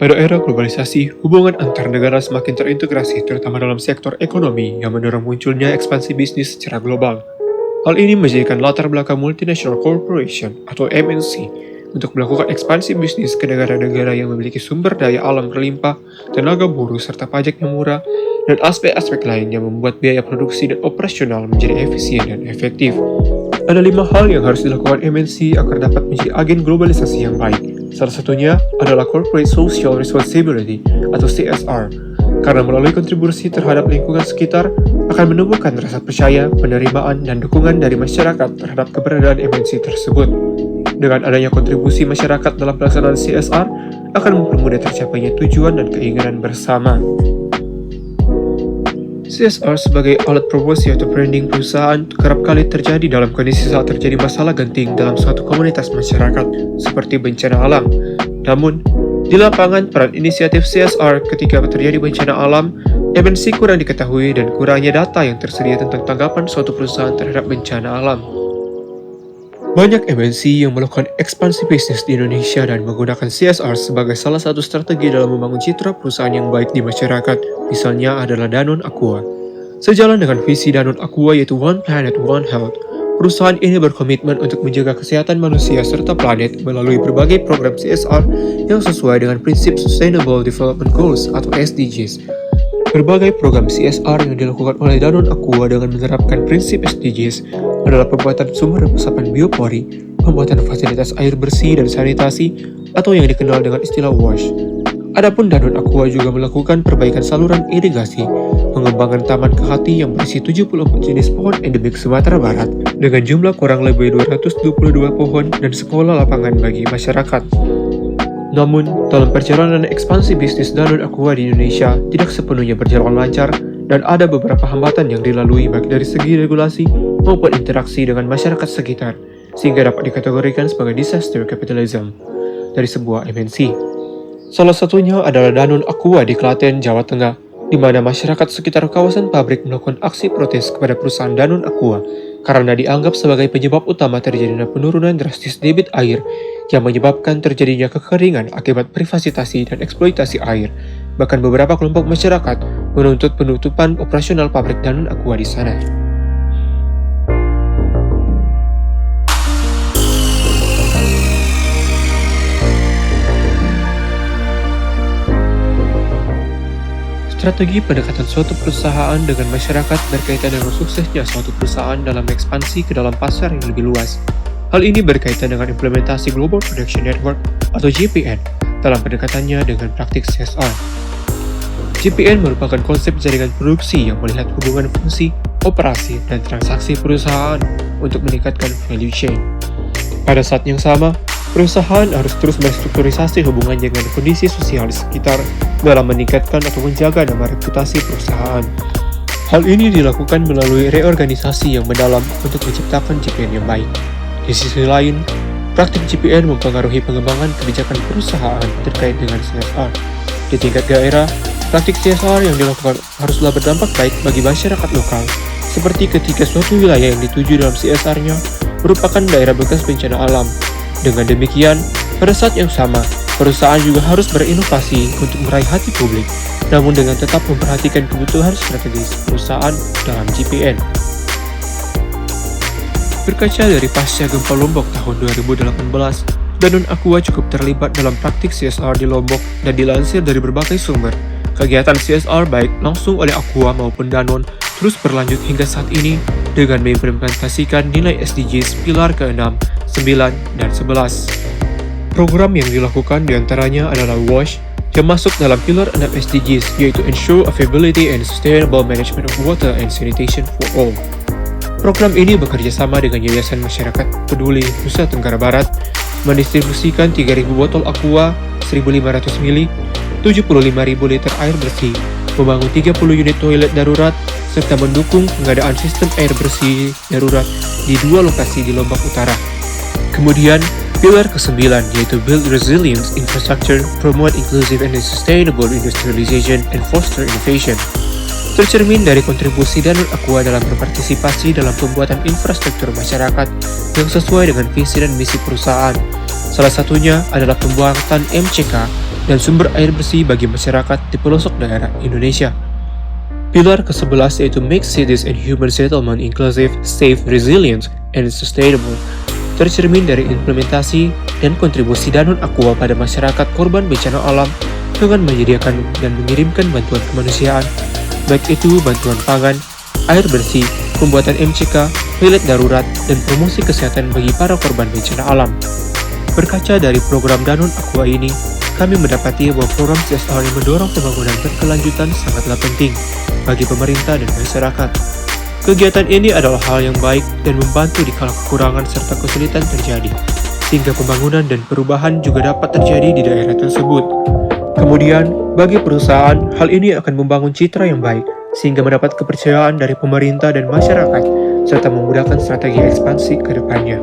Pada era globalisasi, hubungan antar negara semakin terintegrasi terutama dalam sektor ekonomi yang mendorong munculnya ekspansi bisnis secara global. Hal ini menjadikan latar belakang multinational corporation atau MNC untuk melakukan ekspansi bisnis ke negara-negara yang memiliki sumber daya alam berlimpah, tenaga buruh serta pajak yang murah, dan aspek-aspek lain yang membuat biaya produksi dan operasional menjadi efisien dan efektif. Ada 5 hal yang harus dilakukan MNC agar dapat menjadi agen globalisasi yang baik. Salah satunya adalah Corporate Social Responsibility atau CSR, karena melalui kontribusi terhadap lingkungan sekitar akan menumbuhkan rasa percaya, penerimaan, dan dukungan dari masyarakat terhadap keberadaan MNC tersebut. Dengan adanya kontribusi masyarakat dalam pelaksanaan CSR akan mempermudah tercapainya tujuan dan keinginan bersama. CSR sebagai alat promosi atau branding perusahaan kerap kali terjadi dalam kondisi saat terjadi masalah genting dalam suatu komunitas masyarakat, seperti bencana alam. Namun, di lapangan peran inisiatif CSR ketika terjadi bencana alam, MNC kurang diketahui dan kurangnya data yang tersedia tentang tanggapan suatu perusahaan terhadap bencana alam. Banyak MNC yang melakukan ekspansi bisnis di Indonesia dan menggunakan CSR sebagai salah satu strategi dalam membangun citra perusahaan yang baik di masyarakat, misalnya adalah Danone Aqua. Sejalan dengan visi Danone Aqua yaitu One Planet, One Health, perusahaan ini berkomitmen untuk menjaga kesehatan manusia serta planet melalui berbagai program CSR yang sesuai dengan prinsip Sustainable Development Goals atau SDGs. Berbagai program CSR yang dilakukan oleh Danone Aqua dengan menerapkan prinsip SDGs adalah pembuatan sumber resapan biopori, pembuatan fasilitas air bersih dan sanitasi, atau yang dikenal dengan istilah WASH. Adapun Danone Aqua juga melakukan perbaikan saluran irigasi, mengembangkan taman kehati yang berisi 74 jenis pohon endemik Sumatera Barat, dengan jumlah kurang lebih 222 pohon dan sekolah lapangan bagi masyarakat. Namun, dalam perjalanan ekspansi bisnis Danone Aqua di Indonesia tidak sepenuhnya berjalan lancar dan ada beberapa hambatan yang dilalui baik dari segi regulasi maupun interaksi dengan masyarakat sekitar, sehingga dapat dikategorikan sebagai disaster capitalism dari sebuah MNC. Salah satunya adalah Danone Aqua di Klaten, Jawa Tengah, di mana masyarakat sekitar kawasan pabrik melakukan aksi protes kepada perusahaan Danone Aqua karena dianggap sebagai penyebab utama terjadinya penurunan drastis debit air yang menyebabkan terjadinya kekeringan akibat privatisasi dan eksploitasi air. Bahkan beberapa kelompok masyarakat menuntut penutupan operasional pabrik Danone Aqua di sana. Strategi pendekatan suatu perusahaan dengan masyarakat berkaitan dengan suksesnya suatu perusahaan dalam ekspansi ke dalam pasar yang lebih luas. Hal ini berkaitan dengan implementasi Global Production Network atau GPN dalam pendekatannya dengan praktik CSR. GPN merupakan konsep jaringan produksi yang melihat hubungan fungsi, operasi, dan transaksi perusahaan untuk meningkatkan value chain. Pada saat yang sama, perusahaan harus terus merestrukturisasi hubungan dengan kondisi sosial di sekitar dalam meningkatkan atau menjaga nama reputasi perusahaan. Hal ini dilakukan melalui reorganisasi yang mendalam untuk menciptakan GPN yang baik. Di sisi lain, praktik GPN mempengaruhi pengembangan kebijakan perusahaan terkait dengan CSR. Di tingkat daerah, praktik CSR yang dilakukan haruslah berdampak baik bagi masyarakat lokal, seperti ketika suatu wilayah yang dituju dalam CSR-nya merupakan daerah bekas bencana alam. Dengan demikian, pada saat yang sama, perusahaan juga harus berinovasi untuk meraih hati publik, namun dengan tetap memperhatikan kebutuhan strategis perusahaan dalam GPN. Berkaca dari pasca gempa Lombok tahun 2018, Danone Aqua cukup terlibat dalam praktik CSR di Lombok dan dilansir dari berbagai sumber. Kegiatan CSR baik langsung oleh Aqua maupun Danone terus berlanjut hingga saat ini dengan mengimplementasikan nilai SDGs pilar ke-6, 9, dan 11. Program yang dilakukan diantaranya adalah WASH yang masuk dalam pilar 6 SDGs yaitu Ensure Availability and Sustainable Management of Water and Sanitation for All. Program ini bekerja sama dengan Yayasan Masyarakat Peduli Nusa Tenggara Barat mendistribusikan 3.000 botol Aqua 1.500 ml, 75.000 liter air bersih, membangun 30 unit toilet darurat, serta mendukung pengadaan sistem air bersih darurat di 2 lokasi di Lombok Utara. Kemudian, pilar ke-9 yaitu Build Resilient Infrastructure, Promote Inclusive and Sustainable Industrialization, and Foster Innovation. Tercermin dari kontribusi Danone Aqua dalam berpartisipasi dalam pembuatan infrastruktur masyarakat yang sesuai dengan visi dan misi perusahaan. Salah satunya adalah pembuatan MCK dan sumber air bersih bagi masyarakat di pelosok daerah Indonesia. Pilar ke-11 yaitu Make Cities and Human Settlement Inclusive, Safe, Resilient, and Sustainable, tercermin dari implementasi dan kontribusi Danone Aqua pada masyarakat korban bencana alam dengan menyediakan dan mengirimkan bantuan kemanusiaan, baik itu bantuan pangan, air bersih, pembuatan MCK, toilet darurat, dan promosi kesehatan bagi para korban bencana alam. Berkaca dari program Danone Aqua ini, kami mendapati bahwa program CSR yang mendorong pembangunan berkelanjutan sangatlah penting bagi pemerintah dan masyarakat. Kegiatan ini adalah hal yang baik dan membantu di kala kekurangan serta kesulitan terjadi, sehingga pembangunan dan perubahan juga dapat terjadi di daerah tersebut. Kemudian, bagi perusahaan, hal ini akan membangun citra yang baik, sehingga mendapat kepercayaan dari pemerintah dan masyarakat, serta memudahkan strategi ekspansi ke depannya.